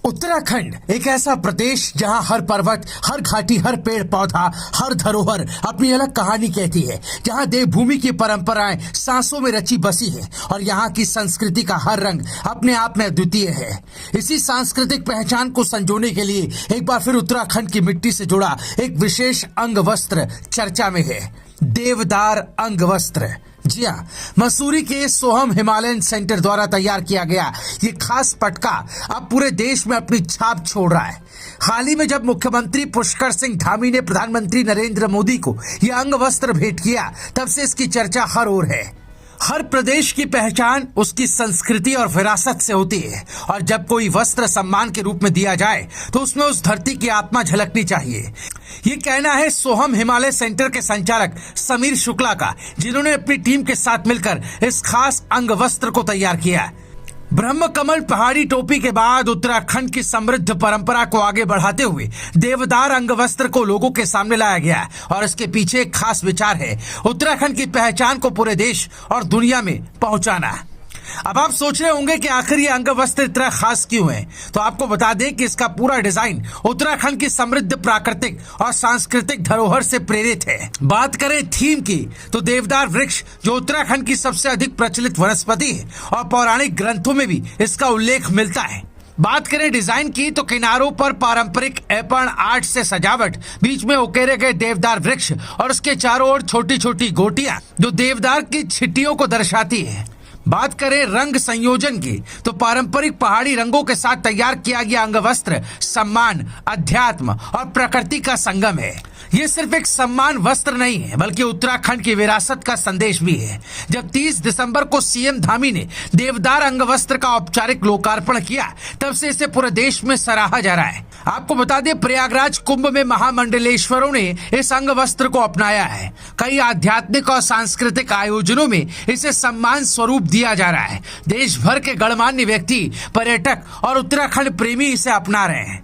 उत्तराखंड एक ऐसा प्रदेश जहां हर पर्वत, हर घाटी, हर पेड़ पौधा, हर धरोहर अपनी अलग कहानी कहती है। जहां देवभूमि की परंपराएं सांसों में रची बसी है और यहां की संस्कृति का हर रंग अपने आप में अद्वितीय है। इसी सांस्कृतिक पहचान को संजोने के लिए एक बार फिर उत्तराखंड की मिट्टी से जुड़ा एक विशेष अंग वस्त्र चर्चा में है, देवदार अंग वस्त्र। जी हाँ, मसूरी के सोहम हिमालयन सेंटर द्वारा तैयार किया गया ये खास पटका अब पूरे देश में अपनी छाप छोड़ रहा है। हाल ही में जब मुख्यमंत्री पुष्कर सिंह धामी ने प्रधानमंत्री नरेंद्र मोदी को यह अंग वस्त्र भेंट किया, तब से इसकी चर्चा हर ओर है। हर प्रदेश की पहचान उसकी संस्कृति और विरासत से होती है और जब कोई वस्त्र सम्मान के रूप में दिया जाए तो उसमें उस धरती की आत्मा झलकनी चाहिए। ये कहना है सोहम हिमालय सेंटर के संचालक समीर शुक्ला का, जिन्होंने अपनी टीम के साथ मिलकर इस खास अंग वस्त्र को तैयार किया। ब्रह्म कमल पहाड़ी टोपी के बाद उत्तराखंड की समृद्ध परंपरा को आगे बढ़ाते हुए देवदार अंग वस्त्र को लोगों के सामने लाया गया और इसके पीछे एक खास विचार है, उत्तराखंड की पहचान को पूरे देश और दुनिया में पहुंचाना। अब आप सोच रहे होंगे कि आखिर ये अंग वस्त्र इतना खास क्यों है, तो आपको बता दें कि इसका पूरा डिजाइन उत्तराखंड की समृद्ध प्राकृतिक और सांस्कृतिक धरोहर से प्रेरित है। बात करें थीम की तो देवदार वृक्ष, जो उत्तराखंड की सबसे अधिक प्रचलित वनस्पति है और पौराणिक ग्रंथों में भी इसका उल्लेख मिलता है। बात करें डिजाइन की तो किनारों पर पारंपरिक एपर्ण आर्ट से सजावट, बीच में उकेरे गए देवदार वृक्ष और उसके चारों ओर छोटी छोटी गोटियां जो देवदार की छिट्टियों को दर्शाती है। बात करें रंग संयोजन की तो पारंपरिक पहाड़ी रंगों के साथ तैयार किया गया अंग वस्त्र सम्मान, अध्यात्म और प्रकृति का संगम है। ये सिर्फ एक सम्मान वस्त्र नहीं है बल्कि उत्तराखंड की विरासत का संदेश भी है। जब 30 दिसंबर को सीएम धामी ने देवदार अंग वस्त्र का औपचारिक लोकार्पण किया, तब से इसे पूरे देश में सराहा जा रहा है। आपको बता दें, प्रयागराज कुंभ में महामंडलेश्वरों ने इस अंग वस्त्र को अपनाया है। कई आध्यात्मिक और सांस्कृतिक आयोजनों में इसे सम्मान स्वरूप दिया जा रहा है। देश भर के गणमान्य व्यक्ति, पर्यटक और उत्तराखंड प्रेमी इसे अपना रहे हैं।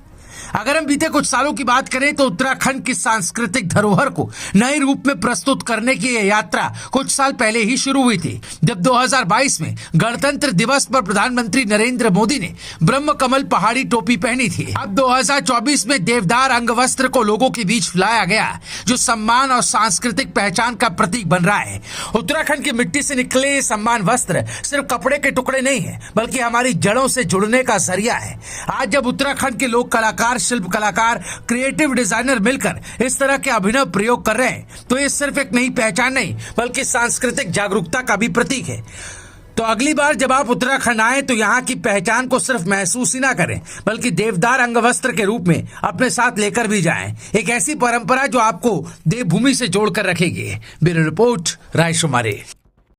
अगर हम बीते कुछ सालों की बात करें तो उत्तराखंड की सांस्कृतिक धरोहर को नए रूप में प्रस्तुत करने की यह यात्रा कुछ साल पहले ही शुरू हुई थी, जब 2022 में गणतंत्र दिवस पर प्रधानमंत्री नरेंद्र मोदी ने ब्रह्म कमल पहाड़ी टोपी पहनी थी। अब 2024 में देवदार अंग वस्त्र को लोगों के बीच लाया गया, जो सम्मान और सांस्कृतिक पहचान का प्रतीक बन रहा है। उत्तराखंड की मिट्टी से निकले ये सम्मान वस्त्र सिर्फ कपड़े के टुकड़े नहीं है बल्कि हमारी जड़ों से जुड़ने का जरिया है। आज जब उत्तराखंड के लोक कलाकार, शिल्प कलाकार, क्रिएटिव डिजाइनर मिलकर इस तरह के अभिनव प्रयोग कर रहे हैं तो ये सिर्फ एक नई पहचान नहीं बल्कि सांस्कृतिक जागरूकता का भी प्रतीक है। तो अगली बार जब आप उत्तराखंड आए तो यहाँ की पहचान को सिर्फ महसूस ही ना करें बल्कि देवदार अंग वस्त्र के रूप में अपने साथ लेकर भी जाएं। एक ऐसी परंपरा जो आपको देवभूमि से जोड़कर रखेगी। ब्यूरो रिपोर्ट, राय शुमारे।